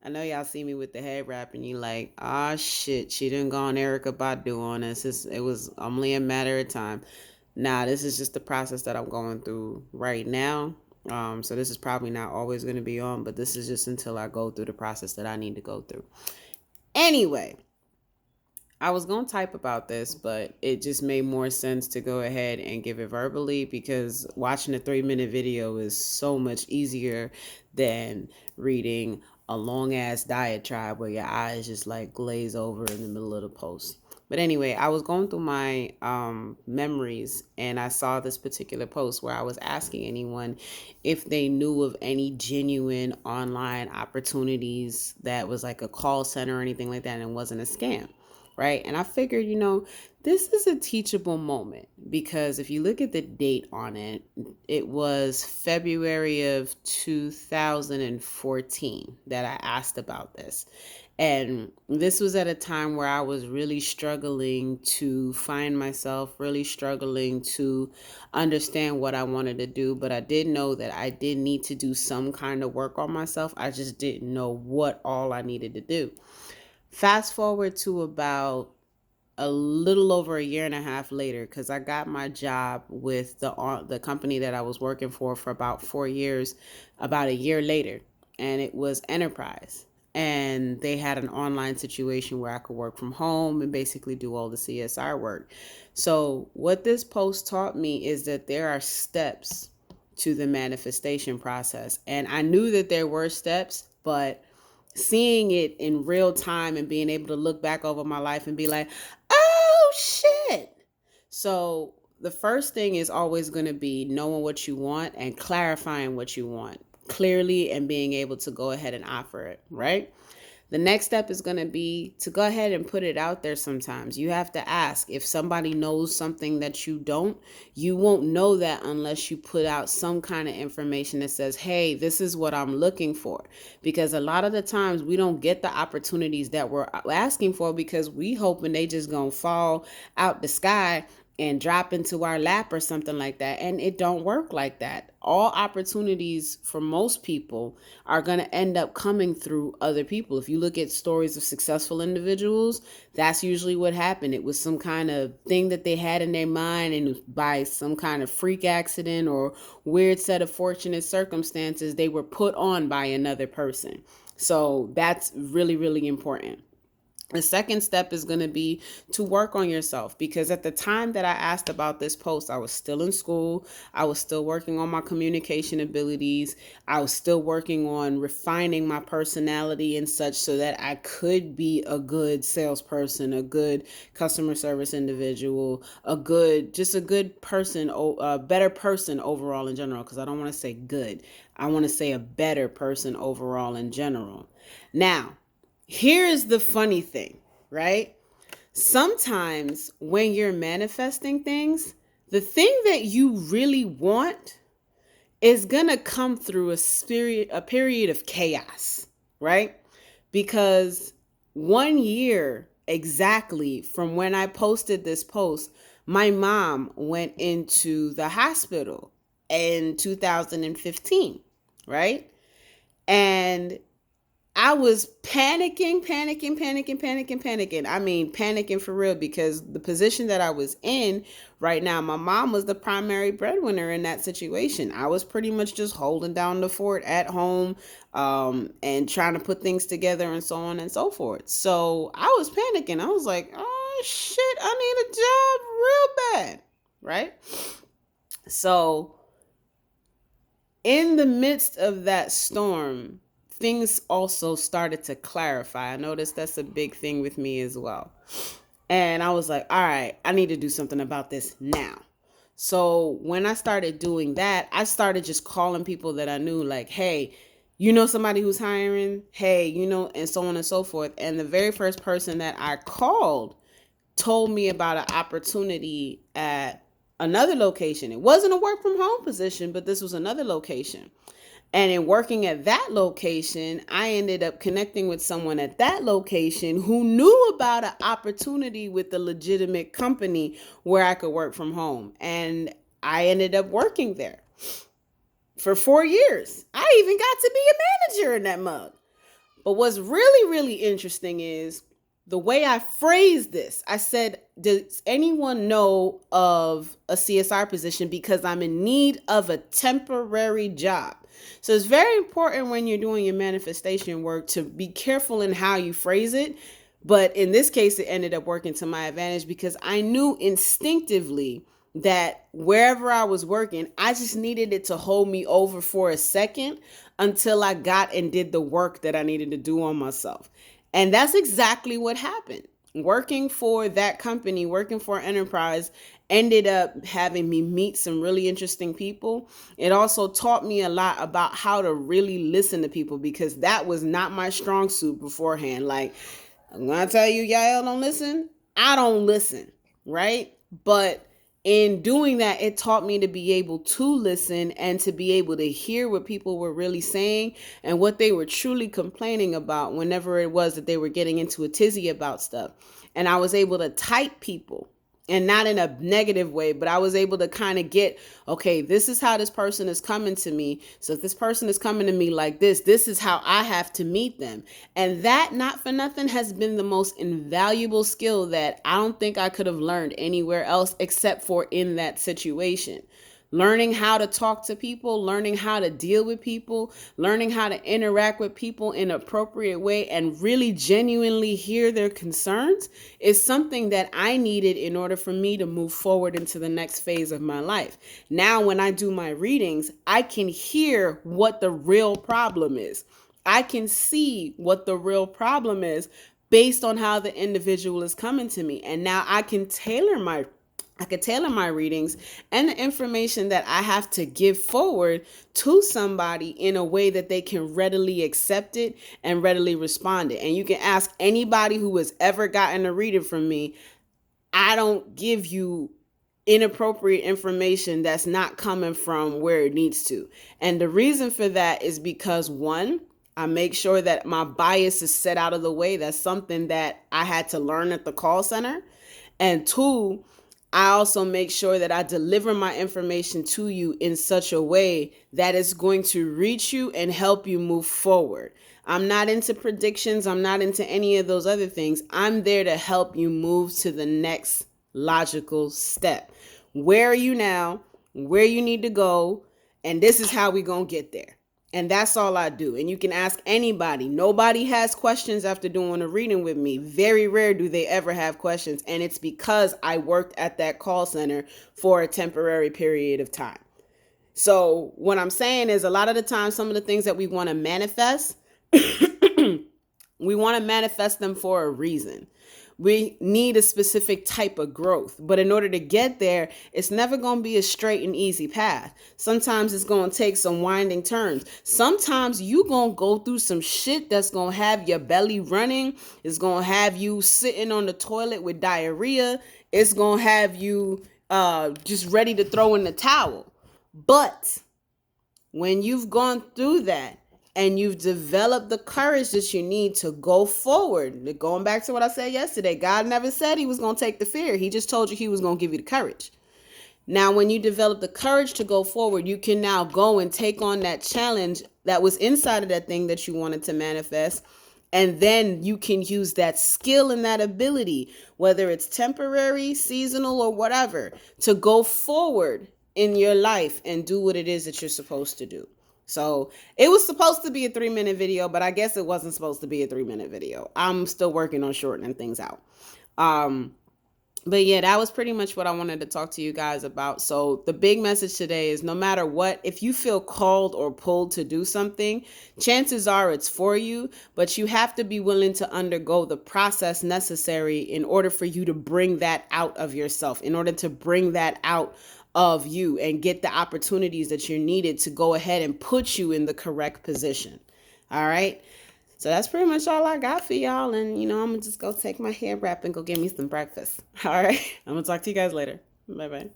I know y'all see me with the head wrap and you like, ah shit, she didn't go on Erica Badu on us. It was only a matter of time. Nah, this is just the process that I'm going through right now. So this is probably not always going to be on, but this is just until I go through the process that I need to go through. Anyway, I was going to type about this, but it just made more sense to go ahead and give it verbally because watching a 3-minute video is so much easier than reading a long ass diatribe where your eyes just like glaze over in the middle of the post. But anyway, I was going through my memories and I saw this particular post where I was asking anyone if they knew of any genuine online opportunities that was like a call center or anything like that and wasn't a scam, right? And I figured, this is a teachable moment because if you look at the date on it, it was February of 2014 that I asked about this. And this was at a time where I was really struggling to find myself, really struggling to understand what I wanted to do. But I did know that I did need to do some kind of work on myself. I just didn't know what all I needed to do. Fast forward to about a little over a year and a half later, because I got my job with the company that I was working for about 4 years, about a year later, and it was Enterprise. And they had an online situation where I could work from home and basically do all the CSR work. So, what this post taught me is that there are steps to the manifestation process. And I knew that there were steps, but seeing it in real time and being able to look back over my life and be like, oh shit. So the first thing is always going to be knowing what you want and clarifying what you want clearly and being able to go ahead and offer it, right? The next step is going to be to go ahead and put it out there sometimes. You have to ask. If somebody knows something that you don't, you won't know that unless you put out some kind of information that says, hey, this is what I'm looking for. Because a lot of the times we don't get the opportunities that we're asking for because we hoping they just going to fall out the sky and drop into our lap or something like that. And it don't work like that. All opportunities for most people are going to end up coming through other people. If you look at stories of successful individuals, that's usually what happened. It was some kind of thing that they had in their mind, and by some kind of freak accident or weird set of fortunate circumstances, they were put on by another person. So that's really, really important. The second step is going to be to work on yourself, because at the time that I asked about this post, I was still in school. I was still working on my communication abilities. I was still working on refining my personality and such so that I could be a good salesperson, a good customer service individual, just a good person, a better person overall in general, because I don't want to say good. I want to say a better person overall in general. Now, here's the funny thing, right? Sometimes when you're manifesting things, the thing that you really want is going to come through a period of chaos, right? Because 1 year exactly from when I posted this post, my mom went into the hospital in 2015, right? And I was panicking. I mean, panicking for real, because the position that I was in right now, my mom was the primary breadwinner in that situation. I was pretty much just holding down the fort at home, and trying to put things together and so on and so forth. So I was panicking. I was like, oh shit, I need a job real bad, right? So in the midst of that storm, things also started to clarify. I noticed that's a big thing with me as well. And I was like, all right, I need to do something about this now. So when I started doing that, I started just calling people that I knew, like, hey, you know somebody who's hiring? Hey, and so on and so forth. And the very first person that I called told me about an opportunity at another location. It wasn't a work from home position, but this was another location. And in working at that location, I ended up connecting with someone at that location who knew about an opportunity with a legitimate company where I could work from home. And I ended up working there for 4 years. I even got to be a manager in that mug. But what's really, really interesting is the way I phrased this. I said, does anyone know of a CSR position because I'm in need of a temporary job? So it's very important when you're doing your manifestation work to be careful in how you phrase it. But in this case, it ended up working to my advantage because I knew instinctively that wherever I was working, I just needed it to hold me over for a second until I got and did the work that I needed to do on myself. And that's exactly what happened. Working for that company, working for an enterprise, ended up having me meet some really interesting people. It also taught me a lot about how to really listen to people because that was not my strong suit beforehand. Like, I'm gonna tell you, y'all don't listen. I don't listen, right? But in doing that, it taught me to be able to listen and to be able to hear what people were really saying and what they were truly complaining about whenever it was that they were getting into a tizzy about stuff. And I was able to type people, and not in a negative way, but I was able to kind of get, okay, this is how this person is coming to me. So if this person is coming to me like this is how I have to meet them. And that, not for nothing, has been the most invaluable skill that I don't think I could have learned anywhere else except for in that situation. Learning how to talk to people, learning how to deal with people, learning how to interact with people in an appropriate way and really genuinely hear their concerns is something that I needed in order for me to move forward into the next phase of my life. Now, when I do my readings, I can hear what the real problem is. I can see what the real problem is based on how the individual is coming to me. And now I could tailor my readings and the information that I have to give forward to somebody in a way that they can readily accept it and readily respond it. And you can ask anybody who has ever gotten a reading from me. I don't give you inappropriate information that's not coming from where it needs to. And the reason for that is because, one, I make sure that my bias is set out of the way. That's something that I had to learn at the call center. And two, I also make sure that I deliver my information to you in such a way that it's going to reach you and help you move forward. I'm not into predictions. I'm not into any of those other things. I'm there to help you move to the next logical step. Where are you now? Where you need to go? And this is how we going to get there. And that's all I do. And you can ask anybody. Nobody has questions after doing a reading with me. Very rare do they ever have questions. And it's because I worked at that call center for a temporary period of time. So what I'm saying is a lot of the time, some of the things that we want to manifest, we want to manifest them for a reason. We need a specific type of growth. But in order to get there, it's never going to be a straight and easy path. Sometimes it's going to take some winding turns. Sometimes you're going to go through some shit that's going to have your belly running. It's going to have you sitting on the toilet with diarrhea. It's going to have you just ready to throw in the towel. But when you've gone through that, and you've developed the courage that you need to go forward. Going back to what I said yesterday, God never said he was going to take the fear. He just told you he was going to give you the courage. Now, when you develop the courage to go forward, you can now go and take on that challenge that was inside of that thing that you wanted to manifest. And then you can use that skill and that ability, whether it's temporary, seasonal, or whatever, to go forward in your life and do what it is that you're supposed to do. So it was supposed to be a 3-minute video, but I guess it wasn't supposed to be a 3-minute video. I'm still working on shortening things out. But yeah, that was pretty much what I wanted to talk to you guys about. So the big message today is no matter what, if you feel called or pulled to do something, chances are it's for you, but you have to be willing to undergo the process necessary in order for you to bring that out of yourself, in order to bring that out of you and get the opportunities that you're needed to go ahead and put you in the correct position. All right. So that's pretty much all I got for y'all. And, I'm going to just go take my hair wrap and go get me some breakfast. All right. I'm going to talk to you guys later. Bye-bye.